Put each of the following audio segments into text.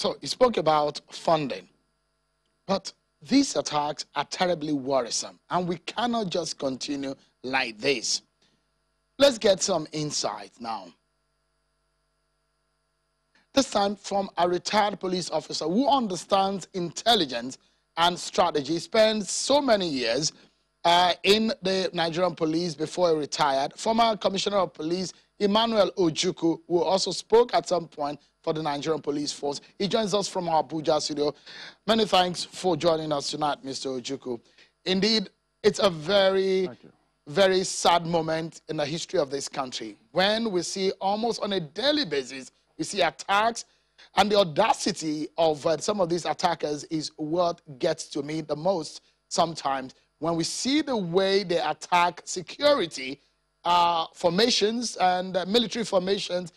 So he spoke about funding, but these attacks are terribly worrisome, and we cannot just continue like this. Let's get some insight now. This time from a retired police officer who understands intelligence and strategy, spent so many years in the Nigerian police before he retired. Former Commissioner of Police Emmanuel Ojukwu, who also spoke at some point for the Nigerian Police Force. He joins us from our Abuja studio. Many thanks for joining us tonight, Mr. Ojukwu. Indeed, it's a very sad moment in the history of this country when we see almost on a daily basis, we see attacks, and the audacity of some of these attackers is what gets to me the most sometimes. When we see the way they attack security formations and military formations,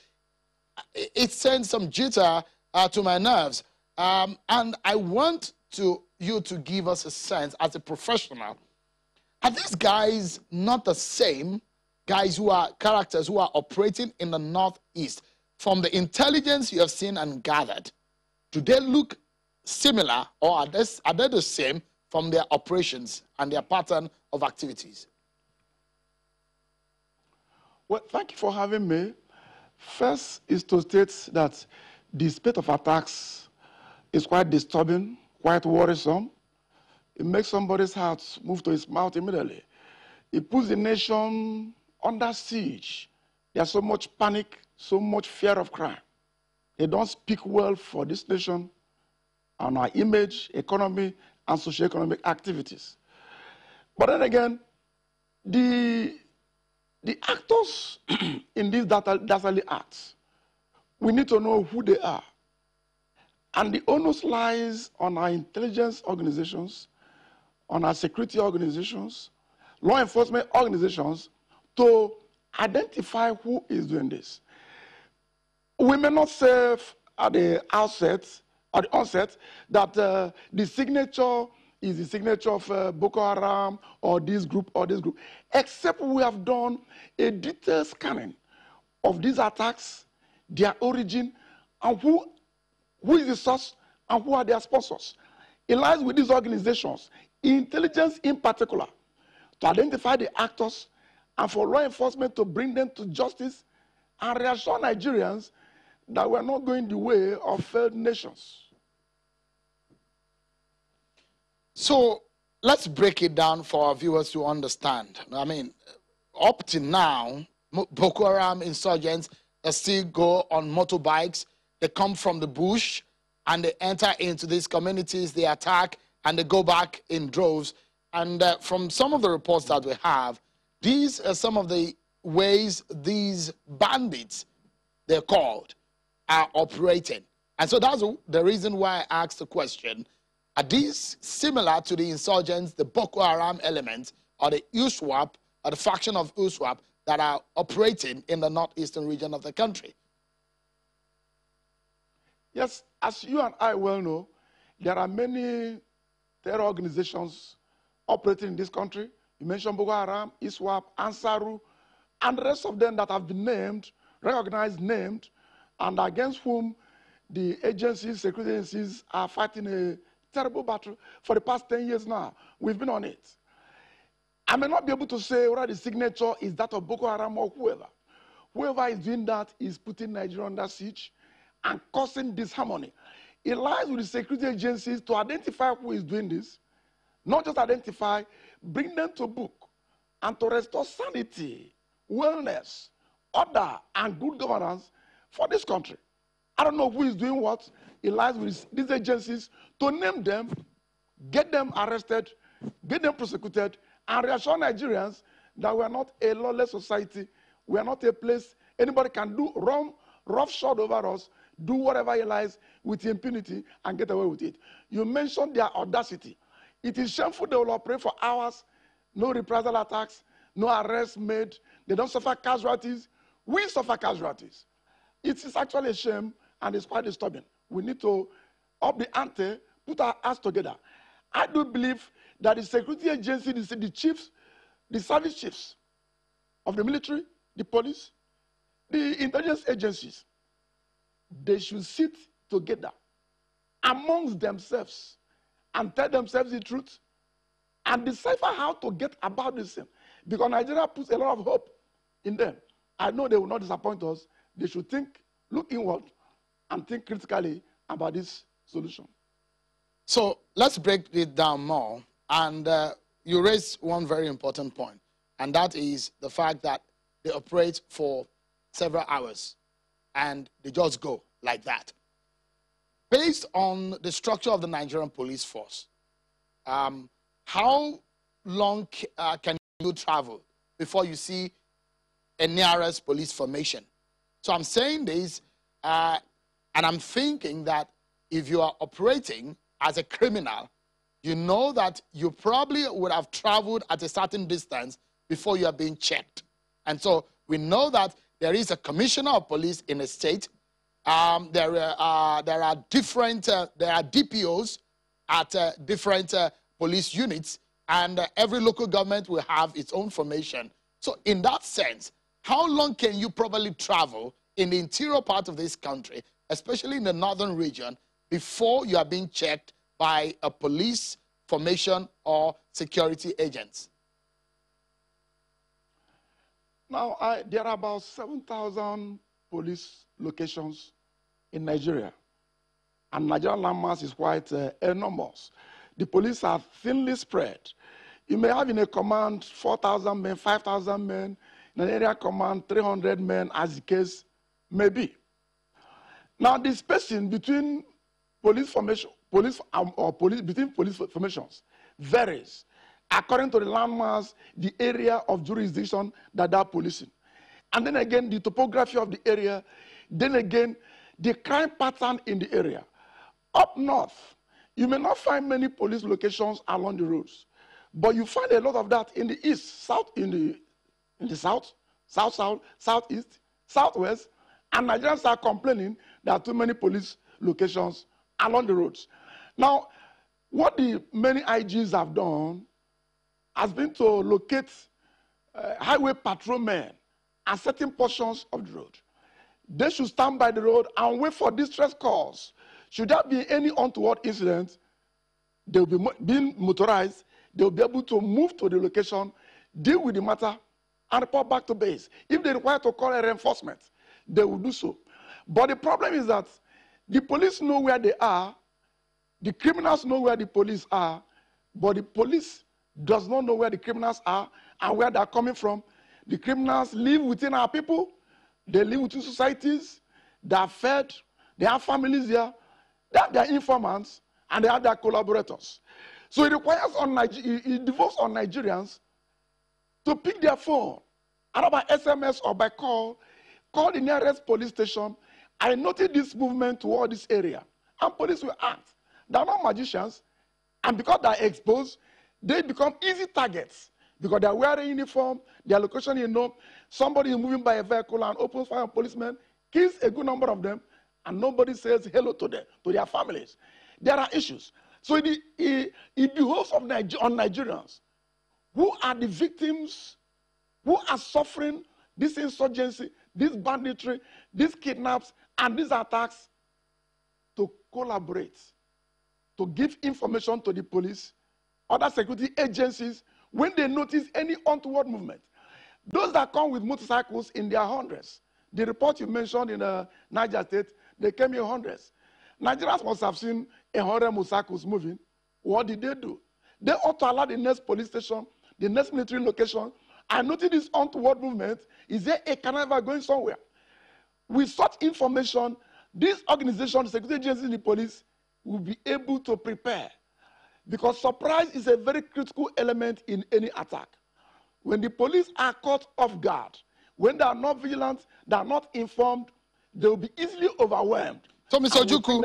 it sends some jitter to my nerves. And I want you to give us a sense as a professional. Are these guys not the same guys who are characters who are operating in the Northeast? From the intelligence you have seen and gathered, do they look similar, or are they the same from their operations and their pattern of activities? Well, thank you for having me. First is to state that the spate of attacks is quite disturbing, quite worrisome. It makes somebody's heart move to his mouth immediately. It puts the nation under siege. There's so much panic, so much fear of crime. They don't speak well for this nation and our image, economy, and socio-economic activities. But then again, the actors in these dastardly acts, we need to know who they are. And the onus lies on our intelligence organizations, on our security organizations, law enforcement organizations to identify who is doing this. We may not say at the outset, at the onset, that the signature is the signature of Boko Haram or this group, except we have done a detailed scanning of these attacks, their origin, and who is the source and who are their sponsors. It lies with these organizations, intelligence in particular, to identify the actors and for law enforcement to bring them to justice and reassure Nigerians that we're not going the way of failed nations. So let's break it down for our viewers to understand. I mean, up to now, Boko Haram insurgents still go on motorbikes. They come from the bush and they enter into these communities, they attack, and they go back in droves. And from some of the reports that we have, these are some of the ways these bandits, they're called, are operating. And so that's the reason why I asked the question, are these similar to the insurgents, the Boko Haram elements, or the USWAP, or the faction of USWAP that are operating in the northeastern region of the country? Yes, as you and I well know, there are many terror organizations operating in this country. You mentioned Boko Haram, ISWAP, Ansaru, and the rest of them that have been named, recognized, named, and against whom the agencies, security agencies, are fighting a terrible battle for the past 10 years now. We've been on it. I may not be able to say whether the signature is that of Boko Haram or whoever. Whoever is doing that is putting Nigeria under siege and causing disharmony. It lies with the security agencies to identify who is doing this, not just identify, bring them to book, and to restore sanity, wellness, order, and good governance for this country. I don't know who is doing what. It lies with these agencies to name them, get them arrested, get them prosecuted, and reassure Nigerians that we are not a lawless society. We are not a place anybody can do wrong, roughshod over us, do whatever he likes with impunity and get away with it. You mentioned their audacity. It is shameful they will operate for hours, no reprisal attacks, no arrests made. They don't suffer casualties. We suffer casualties. It is actually a shame and it's quite disturbing. We need to up the ante, put our hands together. I do believe that the security agency, the chiefs, the service chiefs of the military, the police, the intelligence agencies, they should sit together amongst themselves and tell themselves the truth and decipher how to get about this thing. Because Nigeria puts a lot of hope in them. I know they will not disappoint us. They should look inward and think critically about this solution. So let's break it down more. And you raised one very important point, and that is the fact that they operate for several hours and they just go like that. Based on the structure of the Nigerian police force, how long can you travel before you see a nearest police formation? So I'm saying this, and I'm thinking that if you are operating as a criminal, you know that you probably would have traveled at a certain distance before you are being checked. And so we know that there is a commissioner of police in a state. There are DPOs at different police units, and every local government will have its own formation. So in that sense, how long can you probably travel in the interior part of this country, especially in the northern region, before you are being checked by a police formation or security agents? Now, there are about 7,000 police locations in Nigeria, and Nigerian landmass is quite enormous. The police are thinly spread. You may have in a command 4,000 men, 5,000 men, in an area command 300 men, as the case may be. Now, the spacing between police formation, between police formations varies according to the landmass, the area of jurisdiction that they are policing. And then again, the topography of the area, then again, the crime pattern in the area. Up north, you may not find many police locations along the roads, but you find a lot of that in the east, in the south, southeast, southwest, and Nigerians are complaining there are too many police locations along the roads. Now, what the many IGs have done has been to locate highway patrolmen at certain portions of the road. They should stand by the road and wait for distress calls. Should there be any untoward incident, they will be being motorized, they will be able to move to the location, deal with the matter, and report back to base. If they require to call a reinforcement, they will do so. But the problem is that the police know where they are, the criminals know where the police are, but the police does not know where the criminals are and where they are coming from. The criminals live within our people, they live within societies, they are fed, they have families here, they have their informants, and they have their collaborators. So it requires it devolves on Nigerians to pick their phone, either by SMS or by call the nearest police station. I noted this movement toward this area, and police will act. They are not magicians, and because they are exposed, they become easy targets because they are wearing uniform, their location you know, somebody is moving by a vehicle and opens fire on policemen, kills a good number of them, and nobody says hello to them, to their families. There are issues. So it behoves on Nigerians who are the victims, who are suffering this insurgency, this banditry, these kidnaps, and these attacks, to collaborate, to give information to the police, other security agencies, when they notice any untoward movement. Those that come with motorcycles in their hundreds, the report you mentioned in Niger State, they came in hundreds. Nigerians must have seen 100 motorcycles moving. What did they do? They ought to allow the next police station, the next military location, and notice this untoward movement. Is there a carnival going somewhere? With such information, this organization, the security agencies, the police, will be able to prepare. Because surprise is a very critical element in any attack. When the police are caught off guard, when they are not vigilant, they are not informed, they will be easily overwhelmed. So, Mr. Ojukwu,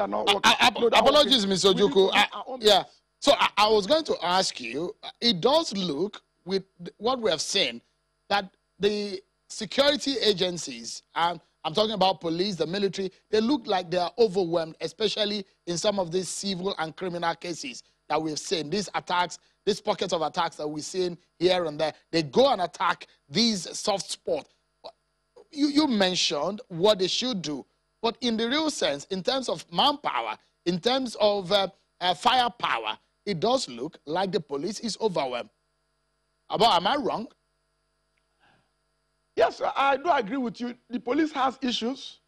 apologies, Mr. Ojukwu. Yeah. So I was going to ask you, it does look, with what we have seen, that the security agencies, and I'm talking about police, the military, they look like they are overwhelmed, especially in some of these civil and criminal cases that we've seen. These attacks, these pockets of attacks that we've seen here and there, they go and attack these soft spots. You mentioned what they should do, but in the real sense, in terms of manpower, in terms of firepower, it does look like the police is overwhelmed. Am I wrong? Yes, I do agree with you. The police has issues.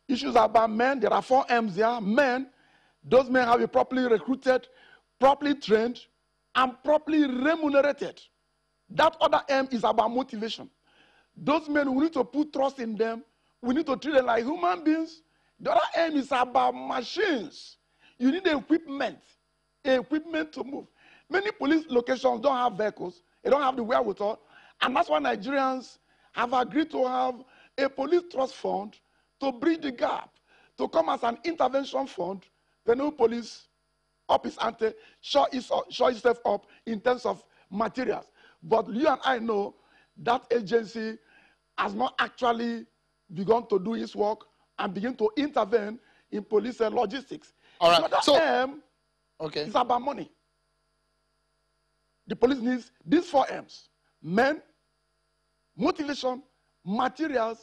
Issues about men. There are 4 M's there. Men. Those men have been properly recruited, properly trained, and properly remunerated. That other M is about motivation. Those men, we need to put trust in them. We need to treat them like human beings. The other M is about machines. You need equipment to move. Many police locations don't have vehicles. They don't have the wherewithal. And that's why Nigerians have agreed to have a police trust fund to bridge the gap, to come as an intervention fund. The new police up his ante, show itself up in terms of materials. But you and I know that agency has not actually begun to do its work and begin to intervene in police and logistics. All right. So, it's about money. The police needs these 4 M's: men, motivation, materials,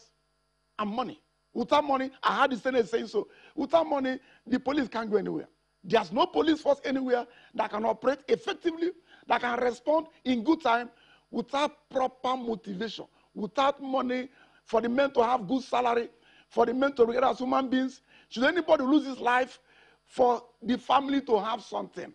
and money. Without money, I heard the Senate saying so. Without money, the police can't go anywhere. There's no police force anywhere that can operate effectively, that can respond in good time without proper motivation, without money for the men to have good salary, for the men to regard as human beings. Should anybody lose his life, for the family to have something,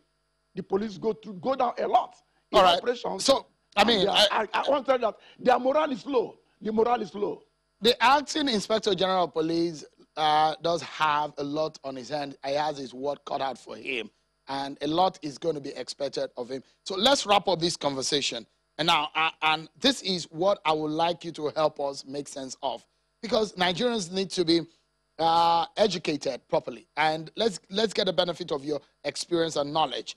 the police go down a lot in operations. So, I mean, I want to tell you that their morale is low. The morale is low. The acting Inspector General of Police does have a lot on his hand. He has his work cut out for him, and a lot is going to be expected of him. So let's wrap up this conversation. And now, and this is what I would like you to help us make sense of, because Nigerians need to be educated properly. And let's get the benefit of your experience and knowledge.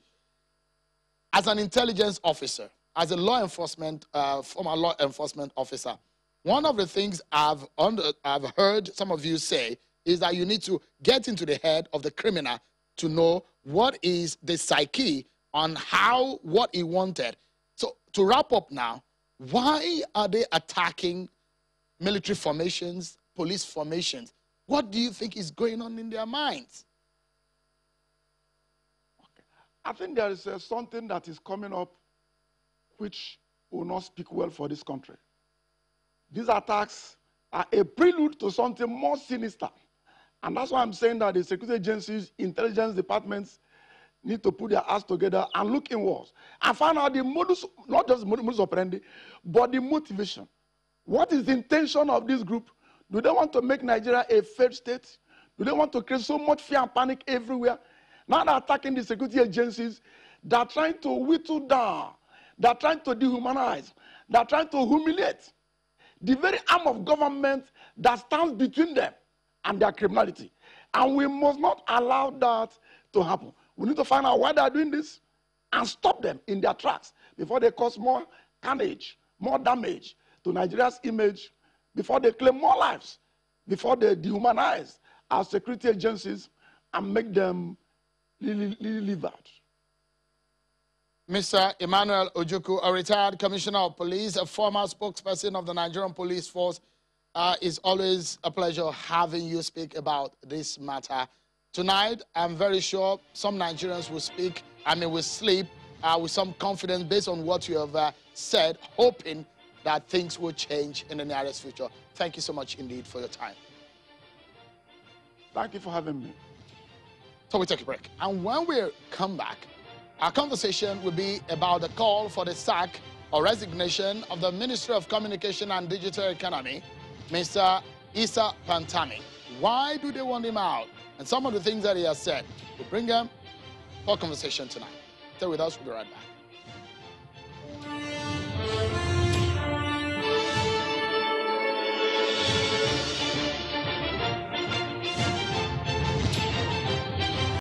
As an intelligence officer, as a law enforcement, former law enforcement officer, one of the things I've heard some of you say is that you need to get into the head of the criminal to know what is the psyche on what he wanted. So to wrap up now, why are they attacking military formations, police formations? What do you think is going on in their minds? Okay. I think there is something that is coming up which will not speak well for this country. These attacks are a prelude to something more sinister. And that's why I'm saying that the security agencies, intelligence departments need to put their ass together and look inwards and find out the modus, not just modus operandi, but the motivation. What is the intention of this group? Do they want to make Nigeria a failed state? Do they want to create so much fear and panic everywhere? Now they're attacking the security agencies. They're trying to whittle down. They're trying to dehumanize. They're trying to humiliate the very arm of government that stands between them and their criminality. And we must not allow that to happen. We need to find out why they are doing this and stop them in their tracks before they cause more carnage, more damage to Nigeria's image, before they claim more lives, before they dehumanize our security agencies and make them live out. Mr. Emmanuel Ojukwu, a retired commissioner of police, a former spokesperson of the Nigerian Police Force, it's always a pleasure having you speak about this matter. Tonight, I'm very sure some Nigerians will sleep with some confidence based on what you have said, hoping that things will change in the nearest future. Thank you so much indeed for your time. Thank you for having me. So we take a break. And when we come back, our conversation will be about the call for the sack or resignation of the Ministry of Communication and Digital Economy, Mr. Issa Pantami. Why do they want him out? And some of the things that he has said. We'll bring them for conversation tonight. Stay with us. We'll be right back.